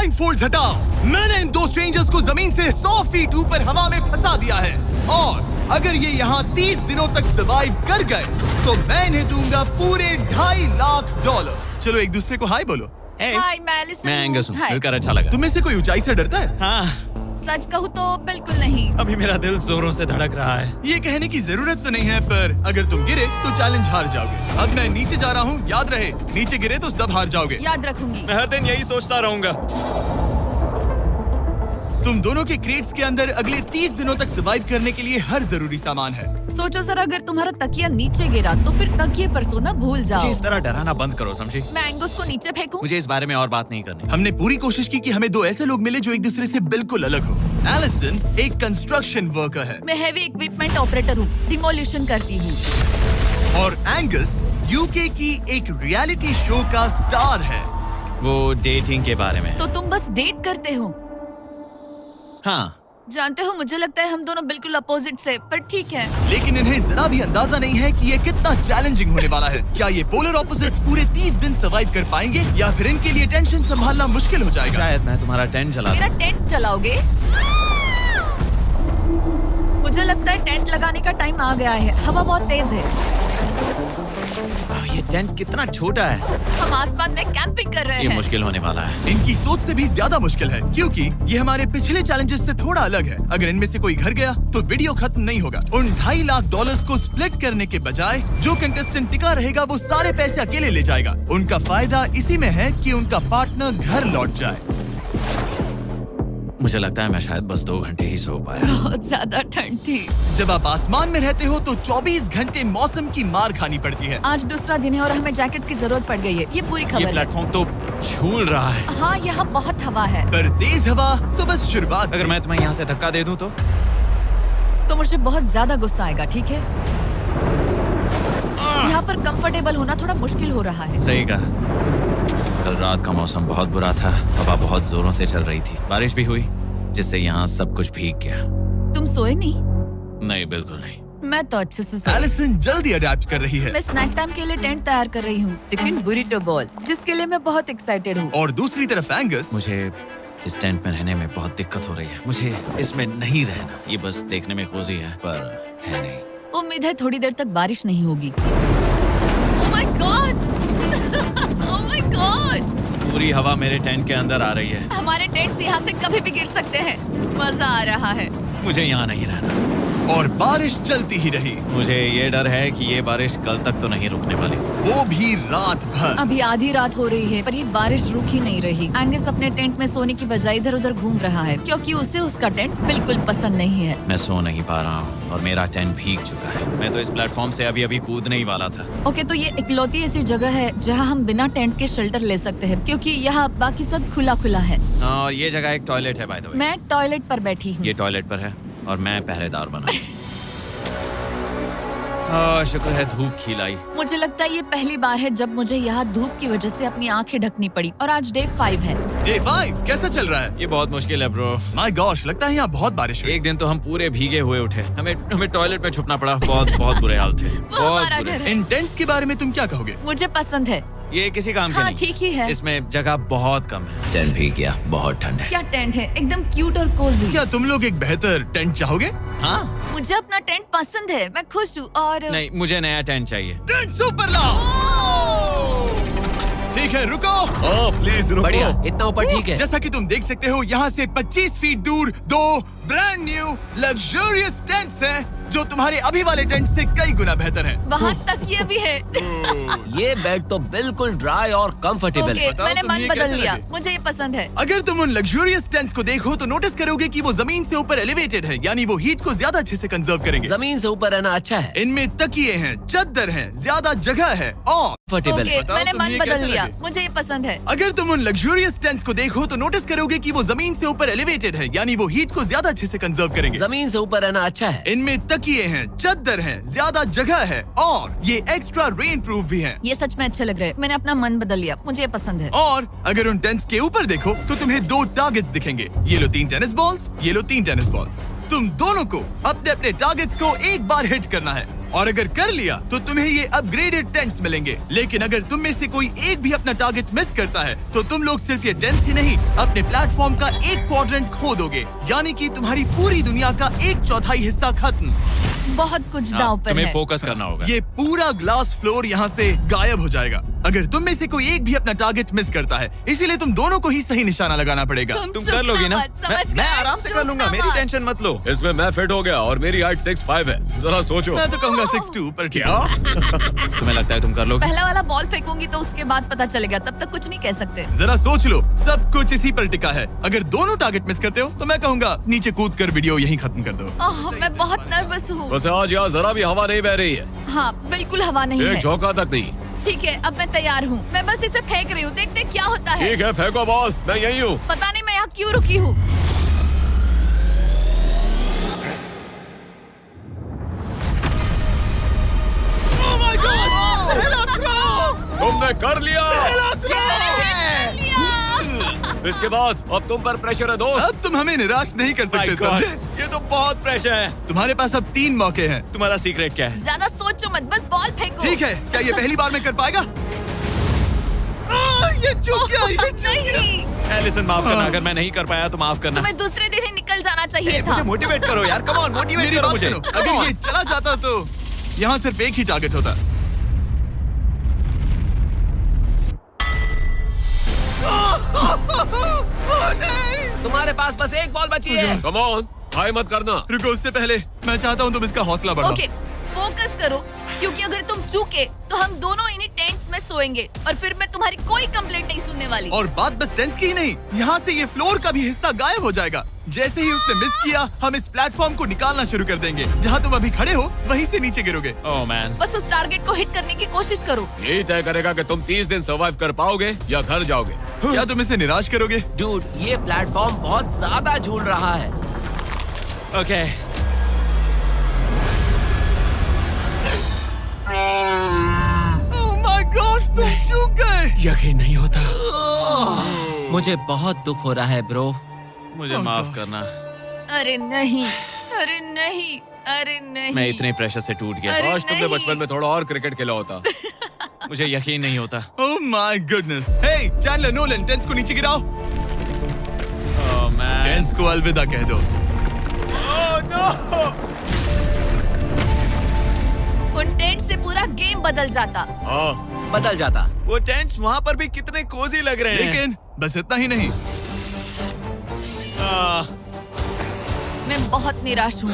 Blind folds हटाओ। मैंने इन दो स्ट्रेंजर्स को जमीन से 100 फीट ऊपर हवा में फंसा दिया है और अगर ये यहाँ 30 दिनों तक सर्वाइव कर गए तो मैं इन्हें दूंगा पूरे $2.5 लाख। चलो एक दूसरे को हाय बोलो। हाय मैं एलिसन मैं एंगस हूँ, हाय। मिलकर अच्छा लगा। तुम में से कोई ऊंचाई से डरता है? हाँ, सच कहूँ तो बिल्कुल नहीं। अभी मेरा दिल जोरों से धड़क रहा है। ये कहने की जरूरत तो नहीं है, पर अगर तुम गिरे तो चैलेंज हार जाओगे। अब मैं नीचे जा रहा हूँ, याद रहे नीचे गिरे तो सब हार जाओगे। याद रखूंगी। मैं हर दिन यही सोचता रहूंगा। तुम दोनों के क्रेट्स के अंदर अगले 30 दिनों तक सर्वाइव करने के लिए हर जरूरी सामान है। सोचो सर, अगर तुम्हारा तकिया नीचे गिरा तो फिर तकिए पर सोना भूल मुझे जाओ। इस तरह डराना बंद करो, समझी? मैं एंगस को नीचे फेंकूं? मुझे इस बारे में और बात नहीं करनी। हमने पूरी कोशिश की कि हमें दो ऐसे लोग मिले जो एक दूसरे से बिल्कुल अलग हो। एलिसन एक कंस्ट्रक्शन वर्कर है मैं हेवी इक्विपमेंट ऑपरेटर हूँ, डिमोलिशन करती हूँ। और एंगस यूके की एक रियलिटी शो का स्टार है। वो डेटिंग के बारे में। तो तुम बस डेट करते हो? हाँ, जानते हो, मुझे लगता है हम दोनों बिल्कुल अपोजिट से, पर ठीक है। लेकिन इन्हें जरा भी अंदाजा नहीं है कि ये कितना चैलेंजिंग होने वाला है। क्या ये पोलर ऑपोजिट्स पूरे 30 दिन सर्वाइव कर पाएंगे या फिर इनके लिए टेंशन संभालना मुश्किल हो जाएगा? शायद मैं तुम्हारा टेंट जला मेरा टेंट जलाओगे? मुझे लगता है टेंट लगाने का टाइम आ गया है। हवा बहुत तेज है। ये टेंट कितना छोटा है। हम आसमान में कैंपिंग कर रहे ये हैं। मुश्किल होने वाला है। इनकी सोच से भी ज्यादा मुश्किल है क्योंकि ये हमारे पिछले चैलेंजेस से थोड़ा अलग है। अगर इनमें से कोई घर गया तो वीडियो खत्म नहीं होगा। उन $2.5 लाख को स्प्लिट करने के बजाय जो कंटेस्टेंट टिका रहेगा वो सारे पैसे अकेले ले जाएगा। उनका फायदा इसी में है कि उनका पार्टनर घर लौट जाए। मुझे लगता है मैं शायद बस 2 घंटे ही सो पाया। बहुत ज्यादा ठंड थी। जब आप आसमान में रहते हो तो 24 घंटे मौसम की मार खानी पड़ती है। आज दूसरा दिन है और हमें जैकेट्स की जरूरत पड़ गई है। ये पूरी ये खबर है। प्लेटफॉर्म तो झूल रहा है। हाँ, यहाँ बहुत हवा है। पर तेज हवा तो बस शुरुआत। अगर मैं तुम्हें यहाँ से धक्का दे दूं तो मुझे बहुत ज्यादा गुस्सा आएगा, ठीक है? यहाँ पर कंफर्टेबल होना थोड़ा मुश्किल हो रहा है। सही कहा। कल रात का मौसम बहुत बुरा था। हवा बहुत जोरों से चल रही थी। बारिश भी हुई जिससे यहाँ सब कुछ भीग गया। तुम सोए नहीं? नहीं, बिल्कुल नहीं। मैं तो अच्छे से सोई। एलिसन जल्दी अडेप्ट कर रही है मैं स्नैक टाइम के लिए टेंट तैयार कर रही हूँ, चिकन बुरिटो बॉल, जिसके लिए मैं बहुत एक्साइटेड हूँ। और दूसरी तरफ एंगस। मुझे इस टेंट में रहने में बहुत दिक्कत हो रही है। मुझे इसमें नहीं रहना। ये बस देखने में कोजी है पर है नहीं। उम्मीद है थोड़ी देर तक बारिश नहीं होगी। Oh my God! Oh my God! पूरी हवा मेरे टेंट के अंदर आ रही है। हमारे टेंट्स यहाँ से कभी भी गिर सकते हैं। मजा आ रहा है। मुझे यहाँ नहीं रहना। और बारिश चलती ही रही। मुझे ये डर है कि ये बारिश कल तक तो नहीं रुकने वाली। वो भी रात भर। अभी आधी रात हो रही है पर ये बारिश रुक ही नहीं रही। एंगस अपने टेंट में सोने की बजाय इधर उधर घूम रहा है क्योंकि उसे उसका टेंट बिल्कुल पसंद नहीं है। मैं सो नहीं पा रहा हूँ और मेरा टेंट भीग चुका है। मैं तो इस प्लेटफॉर्म से अभी कूदने ही वाला था। ओके, तो ये इकलौती ऐसी जगह है जहाँ हम बिना टेंट के शेल्टर ले सकते हैं क्योंकि यहाँ बाकी सब खुला खुला है। और ये जगह एक टॉयलेट है बाय द वे। मैं टॉयलेट पर बैठी हूँ। ये टॉयलेट पर है और मैं पहरेदार बना। शुक्र है धूप खिलाई। मुझे लगता है ये पहली बार है जब मुझे यहाँ धूप की वजह से अपनी आंखें ढकनी पड़ी। और आज डे 5 है। डे 5 कैसा चल रहा है? ये बहुत मुश्किल है ब्रो। माय गॉश, लगता है यहाँ बहुत बारिश हुई। एक दिन तो हम पूरे भीगे हुए उठे। हमें टॉयलेट में छुपना पड़ा। बहुत बुरे हाल थे। वो हमारा घर है। इन टेंट्स के बारे में तुम क्या कहोगे? मुझे पसंद है। ये किसी काम के हाँ, नहीं। ठीक ही है। इसमें जगह बहुत कम है। टेंट भीग गया। बहुत ठंड है। क्या टेंट है, एकदम क्यूट और कोजी। क्या तुम लोग एक बेहतर टेंट चाहोगे? हाँ? मुझे अपना टेंट पसंद है, मैं खुश हूँ। और नहीं, मुझे नया टेंट चाहिए। टेंट सुपर लाओ। ठीक है, रुको। प्लीज रुको। बढ़िया, इतना ऊपर ठीक है। जैसा कि तुम देख सकते हो यहाँ से 25 फीट दूर 2 ब्रांड न्यू लग्जरियस टेंट्स हैं जो तुम्हारे अभी वाले टेंट से कई गुना बेहतर हैं। वहाँ तक ये भी है। ये बेड तो बिल्कुल ड्राई और कंफर्टेबल ओके, है। बताओ मैंने तुम्हें मन ये बदल कैसे लिया। लगे? मुझे ये पसंद है। अगर तुम उन लग्जरियस टेंट्स को देखो तो नोटिस करोगे कि वो जमीन से ऊपर एलिवेटेड है, यानी वो हीट को ज्यादा अच्छे से कंजर्व करेंगे। जमीन से ऊपर रहना अच्छा है। इनमें तकिए हैं, चद्दर हैं, ज्यादा जगह है और कंफर्टेबल ओके, है। बताओ मैंने तुम्हें मन ये बदल कैसे लिया। लगे? मुझे ये पसंद है। अगर तुम उन लग्जरियस टेंट्स को देखो तो नोटिस करोगे कि वो जमीन से ऊपर एलिवेटेड है, यानी वो हीट को ज्यादा अच्छे से कंजर्व करेंगे। जमीन से ऊपर रहना अच्छा है। इनमें तकिए हैं, चद्दर हैं, ज्यादा जगह है और ये एक्स्ट्रा रेन प्रूफ भी हैं। ये सच में अच्छे लग रहे हैं। मैंने अपना मन बदल लिया, मुझे ये पसंद है। और अगर उन टेंट्स के ऊपर देखो तो तुम्हें 2 टारगेट्स दिखेंगे। ये लो 3 टेनिस बॉल्स। तुम दोनों को अपने अपने टारगेट्स को एक बार हिट करना है। और अगर कर लिया तो तुम्हें ये अपग्रेडेड टेंट्स मिलेंगे। लेकिन अगर तुम में से कोई एक भी अपना टारगेट मिस करता है तो तुम लोग सिर्फ ये टेंट्स ही नहीं, अपने प्लेटफॉर्म का एक क्वाड्रेंट खो दोगे, यानी कि तुम्हारी पूरी दुनिया का 1/4 हिस्सा खत्म। बहुत कुछ दांव पर तुम्हें है। फोकस करना होगा। ये पूरा ग्लास फ्लोर यहाँ से गायब हो जाएगा अगर तुम में से कोई एक भी अपना टारगेट मिस करता है, इसीलिए तुम दोनों को ही सही निशाना लगाना पड़ेगा। तुम चुप कर लोगी ना? मत, समझ मैं गए? आराम से चुप कर लूंगा, ना मेरी मत। टेंशन मत लो। इसमें मैं फिट हो गया और मेरी हाइट 6'5" है। जरा सोचो। मैं तो कहूँगा 6'2", पर क्या? तुम्हें लगता है तुम कर लोगे? पहला वाला बॉल फेंकूंगी तो उसके बाद पता चलेगा, तब तक कुछ नहीं कह सकते। जरा सोच लो, सब कुछ इसी पर टिका है। अगर दोनों टारगेट मिस करते हो तो मैं कहूँगा नीचे कूद कर वीडियो यहीं खत्म कर दो। ओह, मैं बहुत नर्वस हूँ। बस आज यहाँ जरा भी हवा नहीं बह रही है, हाँ, बिल्कुल हवा नहीं एक है। झोंका तक नहीं। ठीक है, अब मैं तैयार हूँ। मैं बस इसे फेंक रही हूँ, देखते क्या होता है। ठीक है, फेंको बॉल, मैं यही हूँ। पता नहीं मैं यहाँ क्यों रुकी हूँ। तुमने कर लिया। इसके बाद अब तुम पर प्रेशर है दोस्त। अब तुम हमें निराश नहीं कर सकते, समझे? ये तो बहुत प्रेशर है। तुम्हारे पास अब 3 मौके हैं। तुम्हारा सीक्रेट क्या है? ज्यादा सोचो मत, बस बॉल फेंको। ठीक है, क्या ये पहली बार में कर पाएगा? ये चूक गया, ये चूक गया। नहीं, एलिसन माफ करना, अगर मैं नहीं कर पाया तो माफ करना। तुम्हें दूसरे दिन ही निकल जाना चाहिए था। मुझे मोटिवेट करो यार, कम ऑन, मोटिवेट मेरी करो बात मुझे। सुनो, अगर ये चला जाता तो यहाँ सिर्फ एक ही टारगेट होता। तुम्हारे पास बस एक बॉल बची है। कम ऑन, हाई मत करना। रुको, उससे पहले मैं चाहता हूँ तुम इसका हौसला बढ़ाओ। ओके, फोकस करो, क्योंकि अगर तुम चूके तो हम दोनों इन्हीं टेंट्स में सोएंगे और फिर मैं तुम्हारी कोई कंप्लेंट नहीं सुनने वाली। और बात बस टेंस की ही नहीं, यहाँ से ये फ्लोर का भी हिस्सा गायब हो जाएगा। जैसे ही उसने मिस किया, हम इस प्लेटफॉर्म को निकालना शुरू कर देंगे। जहाँ तुम अभी खड़े हो, वहीं से नीचे गिरोगे। ओह मैन, बस उस टारगेट को हिट करने की कोशिश करो। यही तय करेगा कि तुम 30 दिन सर्वाइव कर पाओगे या घर जाओगे। क्या तुम इसे निराश करोगे? डूड, ये प्लेटफॉर्म बहुत ज्यादा झूल रहा है। ओके। ओह माय गॉश, तुम चूक गए। यकीन नहीं होता। मुझे बहुत दुख हो रहा है ब्रो। मुझे Oh माफ God. करना, अरे नहीं, अरे नहीं, अरे नहीं। मैं इतने प्रेशर से टूट गया। अरे काश तुमने नहीं। बचपन में थोड़ा और क्रिकेट खेला होता। मुझे यकीन नहीं होता। Oh my goodness. Hey Chandler Nolan, टेंस को नीचे गिराओ। ओह मैन, टेंस को अलविदा कह दो। उन टेंट से पूरा गेम बदल जाता। हाँ, बदल जाता। वो टेंट्स वहाँ पर भी कितने कोजी लग रहे हैं। लेकिन बस इतना ही नहीं, आह, मैं बहुत निराश हूँ।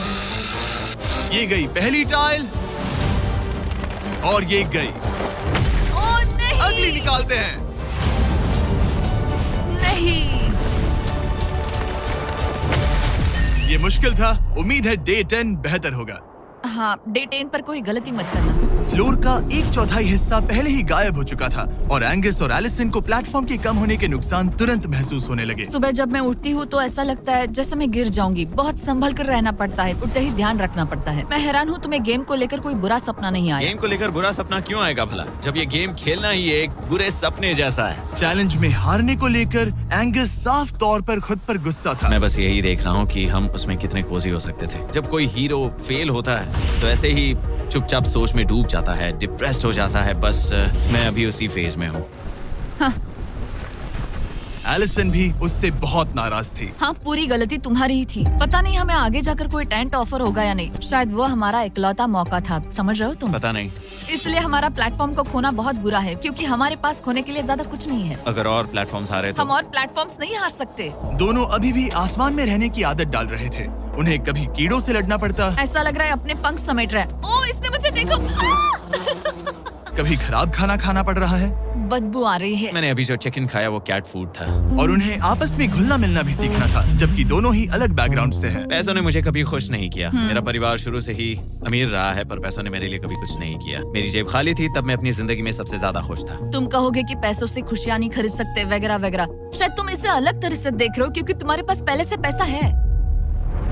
ये गई पहली टाइल और ये गई। ओह नहीं, अगली निकालते हैं। नहीं। ये मुश्किल था, उम्मीद है डे 10 बेहतर होगा। हाँ, डे 10 पर कोई गलती मत करना। फ्लोर का 1/4 हिस्सा पहले ही गायब हो चुका था और एंगस और एलिसन को प्लेटफॉर्म के कम होने के नुकसान तुरंत महसूस होने लगे। सुबह जब मैं उठती हूँ तो ऐसा लगता है जैसे मैं गिर जाऊंगी। बहुत संभल कर रहना पड़ता है, उठते ही ध्यान रखना पड़ता है। मैं हैरान हूँ तुम्हें गेम को लेकर कोई बुरा सपना नहीं आया। गेम को लेकर बुरा सपना क्यों आएगा भला, जब ये गेम खेलना ही एक बुरे सपने जैसा है। चैलेंज में हारने को लेकर एंगस साफ तौर पर खुद पर गुस्सा था। मैं बस यही देख रहा हूँ कि हम उसमें कितने कोजी हो सकते थे। जब कोई हीरो फेल होता है तो ऐसे ही चुपचाप सोच में डूब जाता है, डिप्रेस्ड हो जाता है। बस मैं अभी उसी फेज में हूँ। एलिसन भी उससे बहुत नाराज थी। हाँ, पूरी गलती तुम्हारी ही थी। पता नहीं हमें आगे जाकर कोई टेंट ऑफर होगा या नहीं। शायद वो हमारा इकलौता मौका था, समझ रहे हो तुम? पता नहीं, इसलिए हमारा प्लेटफॉर्म को खोना बहुत बुरा है, क्योंकि हमारे पास खोने के लिए ज्यादा कुछ नहीं है। अगर और प्लेटफॉर्म्स आ रहे तो हम और प्लेटफॉर्म्स नहीं हार सकते। दोनों अभी भी आसमान में रहने की आदत डाल रहे थे। उन्हें कभी कीड़ों से लड़ना पड़ता, ऐसा लग रहा है अपने पंख समेट रहा है। ओह, इसने मुझे देखो। कभी खराब खाना खाना पड़ रहा है बदबू आ रही है। मैंने अभी जो चिकन खाया वो कैट फूड था। और उन्हें आपस में घुलना मिलना भी सीखना था, जबकि दोनों ही अलग बैकग्राउंड से हैं। पैसों ने मुझे कभी खुश नहीं किया। मेरा परिवार शुरू से ही अमीर रहा है, पर पैसों ने मेरे लिए कभी कुछ नहीं किया। मेरी जेब खाली थी तब मैं अपनी जिंदगी में सबसे ज्यादा खुश था। तुम कहोगे कि पैसों से खुशियां नहीं खरीद सकते वगैरह वगैरह। शायद तुम इसे अलग तरह से देख रहे हो, क्योंकि तुम्हारे पास पहले से पैसा है।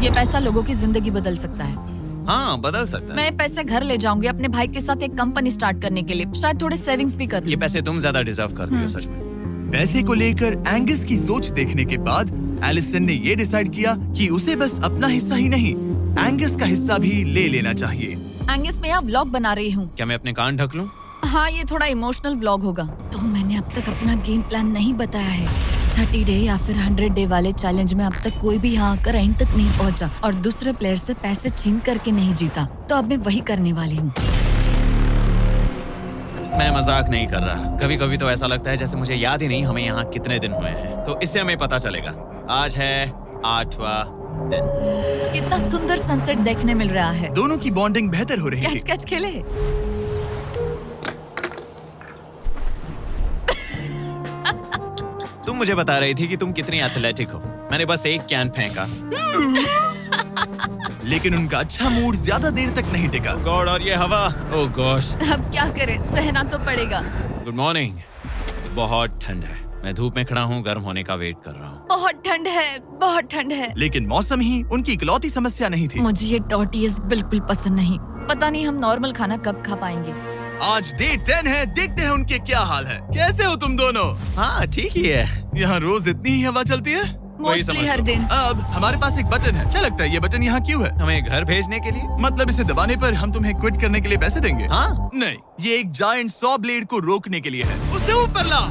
ये पैसा लोगों की जिंदगी बदल सकता है। हाँ, बदल सकता है। मैं पैसे घर ले जाऊंगी अपने भाई के साथ एक कंपनी स्टार्ट करने के लिए। शायद थोड़े सेविंग्स भी कर लूं। ये पैसे तुम ज्यादा डिजर्व करती हो सच में। पैसे को लेकर एंगस की सोच देखने के बाद एलिसन ने ये डिसाइड किया कि उसे बस अपना हिस्सा ही नहीं, एंगस का हिस्सा भी ले लेना चाहिए। एंगस मैं यहाँ व्लॉग बना रही हूँ। क्या मैं अपने कान ढक लूं? हाँ, ये थोड़ा इमोशनल व्लॉग होगा। तो मैंने अब तक अपना गेम प्लान नहीं बताया है। 30 डे या फिर 100 डे वाले चैलेंज में अब तक कोई भी यहाँ आकर एंड तक नहीं पहुँचा और दूसरे प्लेयर से पैसे छीन करके नहीं जीता। तो अब मैं वही करने वाली हूँ। मैं मजाक नहीं कर रहा। कभी कभी तो ऐसा लगता है जैसे मुझे याद ही नहीं हमें यहाँ कितने दिन हुए हैं। तो इससे हमें पता चलेगा। आज है 8वां दिन। कितना सुंदर सनसेट देखने मिल रहा है। दोनों की बॉन्डिंग बेहतर हो रही कैच थी। कैच खेले। तुम मुझे बता रही थी कि तुम कितनी एथलेटिक हो। मैंने बस एक कैन फेंका। लेकिन उनका अच्छा मूड ज्यादा देर तक नहीं टिका। गॉड, और ये हवा। ओह गॉश। अब क्या करें, सहना तो पड़ेगा। Good morning. बहुत ठंड है। मैं धूप में खड़ा हूँ, गर्म होने का वेट कर रहा हूँ। बहुत ठंड है, बहुत ठंड है। लेकिन मौसम ही उनकी इकलौती समस्या नहीं थी। मुझे ये टॉर्टियस बिल्कुल पसंद नहीं। पता नहीं हम नॉर्मल खाना कब खा पाएंगे। आज डे 10 है, देखते हैं उनके क्या हाल है। कैसे हो तुम दोनों? हाँ ठीक ही है। यहाँ रोज इतनी ही हवा चलती है? वही मोस्टली समझ हर लो। दिन। अब हमारे पास एक बटन है। क्या लगता है ये बटन यहाँ क्यों है? हमें घर भेजने के लिए? मतलब इसे दबाने पर हम तुम्हें क्विट करने के लिए पैसे देंगे? हाँ। नहीं, ये एक जायंट सॉ ब्लेड को रोकने के लिए है। उसे ऊपर ला।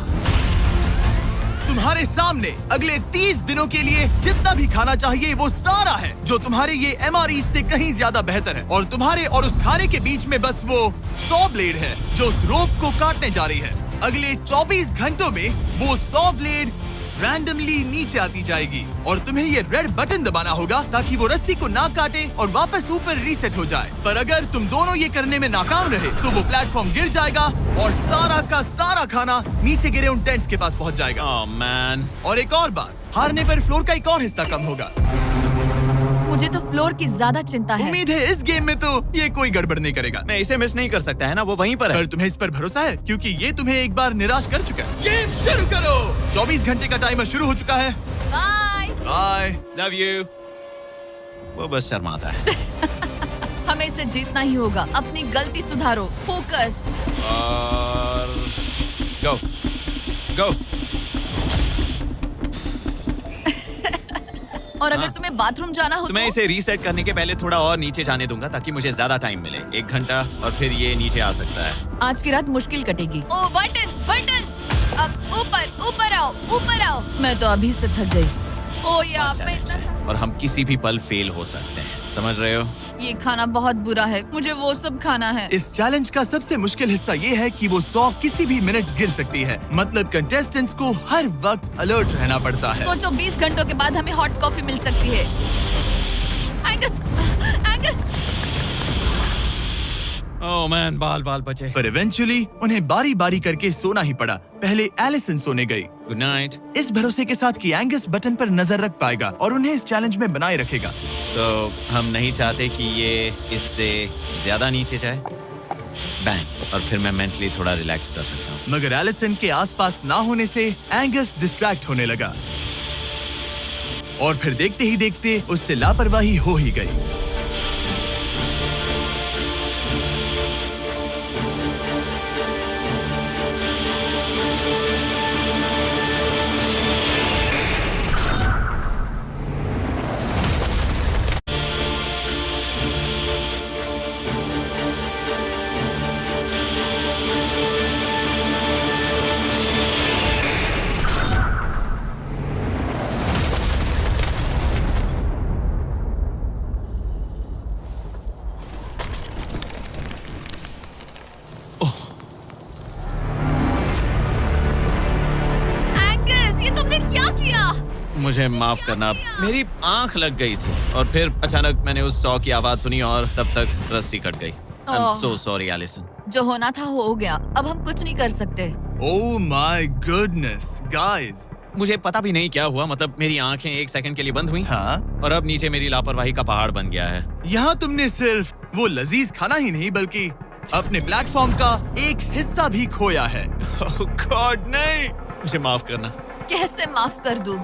तुम्हारे सामने अगले 30 दिनों के लिए जितना भी खाना चाहिए वो सारा है, जो तुम्हारे ये MRE से कहीं ज्यादा बेहतर है। और तुम्हारे और उस खाने के बीच में बस वो सॉ ब्लेड है जो उस रोप को काटने जा रही है। अगले 24 घंटों में वो सॉ ब्लेड रैंडमली नीचे आती जाएगी और तुम्हें ये रेड बटन दबाना होगा ताकि वो रस्सी को ना काटे और वापस ऊपर रीसेट हो जाए। पर अगर तुम दोनों ये करने में नाकाम रहे तो वो प्लेटफॉर्म गिर जाएगा और सारा का सारा खाना नीचे गिरे उन टेंट्स के पास पहुंच जाएगा। Oh man. और एक और बात, हारने पर फ्लोर का एक और हिस्सा कम होगा। मुझे तो फ्लोर की ज्यादा चिंता है। उम्मीद है इस गेम में तो ये कोई गड़बड़ नहीं करेगा। मैं इसे मिस नहीं कर सकता है ना, वो वहीं पर है। पर तुम्हें इस पर भरोसा है क्योंकि ये तुम्हें एक बार निराश कर चुका है। गेम शुरू करो। 24 घंटे का टाइमर शुरू हो चुका है। बाय। बाय। Love you. वो बस शर्माता है। हमें इसे जीतना ही होगा। अपनी गलती सुधारो। फोकस। और गो गो। और अगर तुम्हें बाथरूम जाना हो तो मैं इसे रीसेट करने के पहले थोड़ा और नीचे जाने दूंगा ताकि मुझे ज्यादा टाइम मिले। 1 घंटा और फिर ये नीचे आ सकता है। आज की रात मुश्किल कटेगी। ओ बटन बटन। अब ऊपर ऊपर आओ, ऊपर आओ। मैं तो अभी से थक गई। ओ यार, मैं इतना और हम किसी भी पल फेल हो सकते हैं, समझ रहे हो? ये खाना बहुत बुरा है। मुझे वो सब खाना है। इस चैलेंज का सबसे मुश्किल हिस्सा ये है कि वो 100 किसी भी मिनट गिर सकती है। मतलब कंटेस्टेंट्स को हर वक्त अलर्ट रहना पड़ता है। सोचो 20 घंटों के बाद हमें हॉट कॉफी मिल सकती है। Angus, Angus. ओह मैन, बाल बाल बचे। पर इवेंचुअली उन्हें बारी बारी करके सोना ही पड़ा। पहले एलिसन सोने गई, गुड नाइट। इस भरोसे के साथ कि एंगस बटन पर नजर रख पाएगा और उन्हें इस चैलेंज में बनाए रखेगा। तो हम नहीं चाहते कि ये इससे ज्यादा नीचे जाए। बैंग। और फिर मैं मेंटली थोड़ा रिलैक्स कर सकता हूँ। मगर एलिसन के आसपास ना होने से एंगस डिस्ट्रैक्ट होने लगा और फिर देखते ही देखते उससे लापरवाही हो ही गई। मुझे माफ करना, मेरी आंख लग गई थी और फिर अचानक मैंने उस सॉ की आवाज सुनी और तब तक रस्सी कट गई। I am so sorry Allison. जो होना था हो गया। अब हम कुछ नहीं कर सकते। ओह माय गुडनेस गाइस, मुझे पता भी नहीं क्या हुआ। मतलब मेरी आंखें 1 सेकंड के लिए बंद हुई। हाँ, और अब नीचे मेरी लापरवाही का पहाड़ बन गया है। यहाँ तुमने सिर्फ वो लजीज खाना ही नहीं बल्कि अपने प्लेटफॉर्म का एक हिस्सा भी खोया है। ओह गॉड, नहीं। मुझे माफ करना। कैसे माफ कर दूं?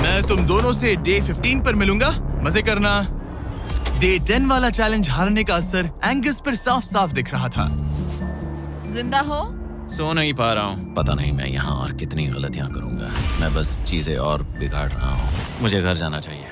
मैं तुम दोनों से डे 15 पर मिलूंगा। मजे करना। डे 10 वाला चैलेंज हारने का असर एंगस पर साफ साफ दिख रहा था। जिंदा हो? सो नहीं पा रहा हूँ। पता नहीं मैं यहाँ और कितनी गलतियाँ करूँगा। मैं बस चीजें और बिगाड़ रहा हूँ। मुझे घर जाना चाहिए।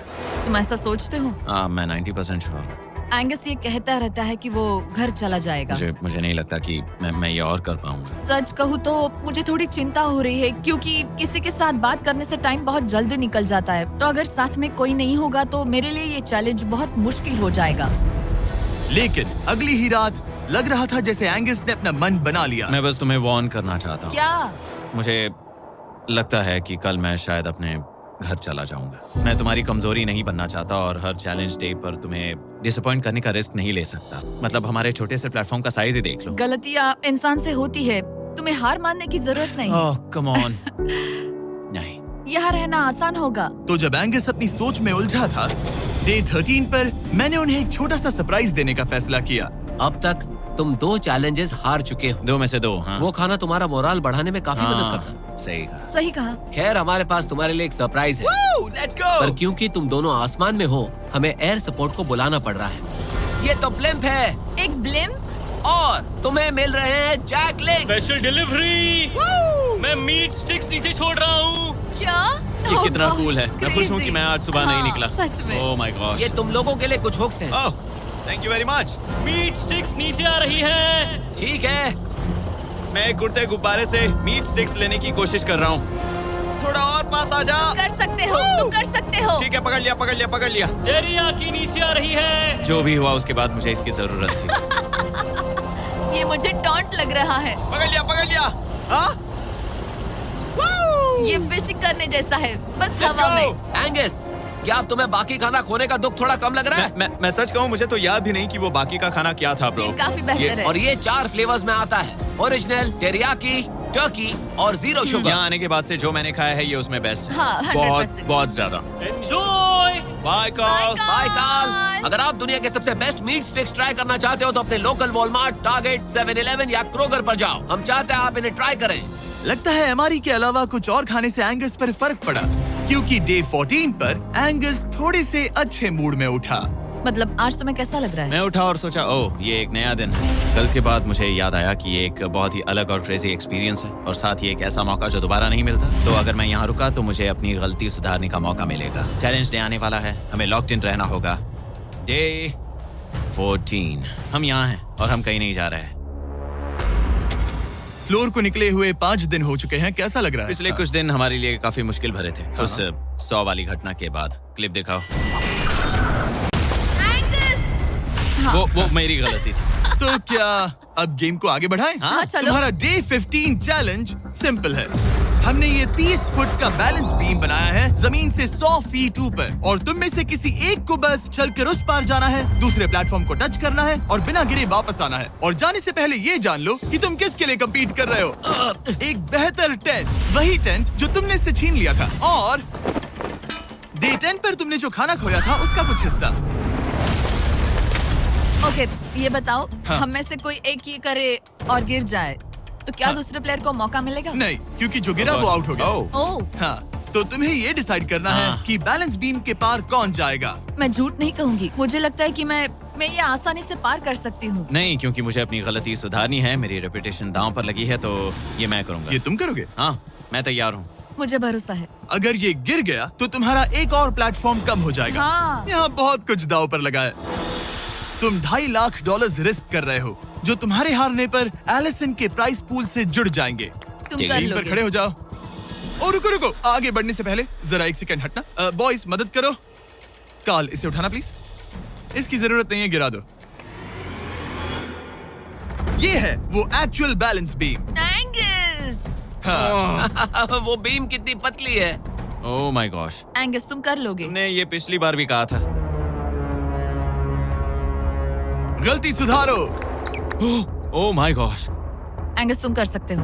तुम ऐसा सोचते हो? हाँ, मैं 90% श्योर हूँ। एंगस ये कहता रहता है कि वो घर चला जाएगा। मुझे नहीं लगता कि मैं ये और कर पाऊंगा। सच कहूँ तो मुझे थोड़ी चिंता हो रही है, क्योंकि किसी के साथ बात करने से टाइम बहुत जल्दी निकल जाता है। तो अगर साथ में कोई नहीं होगा तो मेरे लिए ये चैलेंज बहुत मुश्किल हो जाएगा। लेकिन अगली ही रात लग रहा था जैसे एंगस ने अपना मन बना लिया। मैं बस तुम्हें वार्न करना चाहता हूँ। क्या? मुझे लगता है कि कल मैं शायद अपने घर चला जाऊंगा। मैं तुम्हारी कमजोरी नहीं बनना चाहता और हर चैलेंज डे पर तुम्हें डिसअपॉइंट करने का रिस्क नहीं ले सकता। मतलब हमारे छोटे से प्लेटफॉर्म का साइज ही देख लो। गलतियाँ इंसान से होती है, तुम्हें हार मानने की जरूरत नहीं। ओह कम ऑन। नहीं, यहाँ रहना आसान होगा। तो जब एंगस अपनी सोच में उलझा था, डे 13 पर मैंने उन्हें एक छोटा सा सरप्राइज देने का फैसला किया। अब तक तुम 2 चैलेंजेस हार चुके हो। 2 में से 2। हाँ, वो खाना तुम्हारा मोराल बढ़ाने में काफी मदद करता है। सही कहा। सही कहा। खैर, हमारे पास तुम्हारे लिए एक सरप्राइज है। Let's go. पर क्योंकि तुम दोनों आसमान में हो, हमें एयर सपोर्ट को बुलाना पड़ रहा है। ये तो ब्लिम्प है एक ब्लिम? और तुम्हें मिल रहे हैं जैक लिंक्स। Special delivery. मैं मीट स्टिक्स नीचे छोड़ रहा हूँ। क्या? ये Oh कितना gosh, कूल है। मैं खुश हूँ कि crazy। मैं आज सुबह नहीं हाँ, निकला। सच में। Oh my gosh. ये तुम लोगों के लिए कुछ हुक्स हैं। Oh, thank you very much. Meat sticks नीचे आ रही है। ठीक है, मैं एक उड़ते गुब्बारे से मीट स्टिक्स लेने की कोशिश कर रहा हूँ। थोड़ा और पास आ जा। कर सकते हो, तुम कर सकते हो। ठीक है, पकड़ लिया, पकड़ लिया, पकड़ लिया। टेरियाकी नीचे आ रही है। जो भी हुआ उसके बाद मुझे इसकी जरूरत थी। ये मुझे टॉन्ट लग रहा है। पकड़ लिया, पकड़ लिया। हाँ? ये फिशिंग करने जैसा है, बस हवा में। एंगस, क्या अब तुम्हें बाकी खाना खोने का दुख थोड़ा कम लग रहा है? मैं सच कहूँ, मुझे तो याद भी नहीं कि वो बाकी का खाना क्या था ब्रो। ये काफी बेहतर है। और ये 4 फ्लेवर्स में आता है, ओरिजिनल, टेरियाकी, टर्की और 0 शुगर। यहाँ आने के बाद से जो मैंने खाया है ये उसमें बेस्ट है। हाँ, 100%। बहुत बहुत ज्यादा। एंजॉय। Bye call. बाय काल। अगर आप दुनिया के सबसे बेस्ट मीट स्टिक्स ट्राई करना चाहते हो तो अपने लोकल वॉलमार्ट, टारगेट, 7-Eleven या क्रोगर पर जाओ। हम चाहते हैं आप इन्हें ट्राई करें। लगता है एमआरई के अलावा कुछ और खाने से एंगस पर फर्क पड़ा, क्योंकि डे 14 पर एंगस थोड़े से अच्छे मूड में उठा। मतलब आज तुम्हें कैसा लग रहा है? मैं उठा और सोचा, ओह ये एक नया दिन है। कल के बाद मुझे याद आया कि ये एक बहुत ही अलग और क्रेजी एक्सपीरियंस है और साथ ही एक ऐसा मौका जो दोबारा नहीं मिलता। तो अगर मैं यहाँ रुका तो मुझे अपनी गलती सुधारने का मौका मिलेगा। चैलेंज डे आने वाला है, हमें लॉक्ड इन रहना होगा। डे 14 हम यहाँ हैं और हम कहीं नहीं जा रहे हैं। फ्लोर को निकले हुए 5 दिन हो चुके हैं। कैसा लग रहा है? पिछले कुछ दिन हमारे लिए काफी मुश्किल भरे थे। उस 100 वाली घटना के बाद। क्लिप दिखाओ। हाँ। वो मेरी गलती थी। तो क्या अब गेम को आगे बढ़ाएं? हाँ, चलो। तुम्हारा डे 15 चैलेंज सिंपल है। हमने ये 30 फुट का बैलेंस बीम बनाया है जमीन से 100 फीट ऊपर, और तुम में से किसी एक को बस चलकर उस पार जाना है, दूसरे प्लेटफॉर्म को टच करना है और बिना गिरे वापस आना है। और जाने से पहले ये जान लो कि तुम किसके लिए कम्पीट कर रहे हो। एक बेहतर टेंट, वही टेंट जो तुमने इससे छीन लिया था, और डे 10 पर तुमने जो खाना खोया था उसका कुछ हिस्सा। ओके, ये बताओ, हाँ। हम में से कोई एक ये करे और गिर जाए तो क्या हाँ। दूसरे प्लेयर को मौका मिलेगा? नहीं, क्योंकि जो गिरा वो आउट हो गया। ओह, हाँ, तो तुम्हें ये डिसाइड करना है हाँ। कि बैलेंस बीम के पार कौन जाएगा। मैं झूठ नहीं कहूंगी, मुझे लगता है कि मैं ये आसानी से पार कर सकती हूँ। नहीं, क्योंकि मुझे अपनी गलती सुधारनी है। मेरी रेपुटेशन दांव पर लगी है, तो ये मैं करूंगा। ये तुम करोगे? हाँ, मैं तैयार हूँ। मुझे भरोसा है। अगर ये गिर गया तो तुम्हारा एक और प्लेटफॉर्म कम हो जाएगा। हाँ। यहाँ बहुत कुछ दाव पर लगा है। तुम $2.5 लाख रिस्क कर रहे हो, जो तुम्हारे हारने पर एलिसन के प्राइस पूल से जुड़ जाएंगे। तुम ठीक कर है, टीम पर लोगे। खड़े हो जाओ। और रुको, आगे बढ़ने से पहले जरा 1 सेकंड हटना। बॉयज मदद करो। कार्ल, इसे उठाना प्लीज। इसकी जरूरत नहीं है, गिरा दो। ये है वो एक्चुअल बैलेंस बीम। एंगस, हाँ। वो बीम कितनी पतली है। ओह माय गॉश, एंगस तुम कर लोगे। तुमने ये पिछली बार भी कहा था। गलती सुधारो। ओह माय गॉश, एंगस तुम कर सकते हो।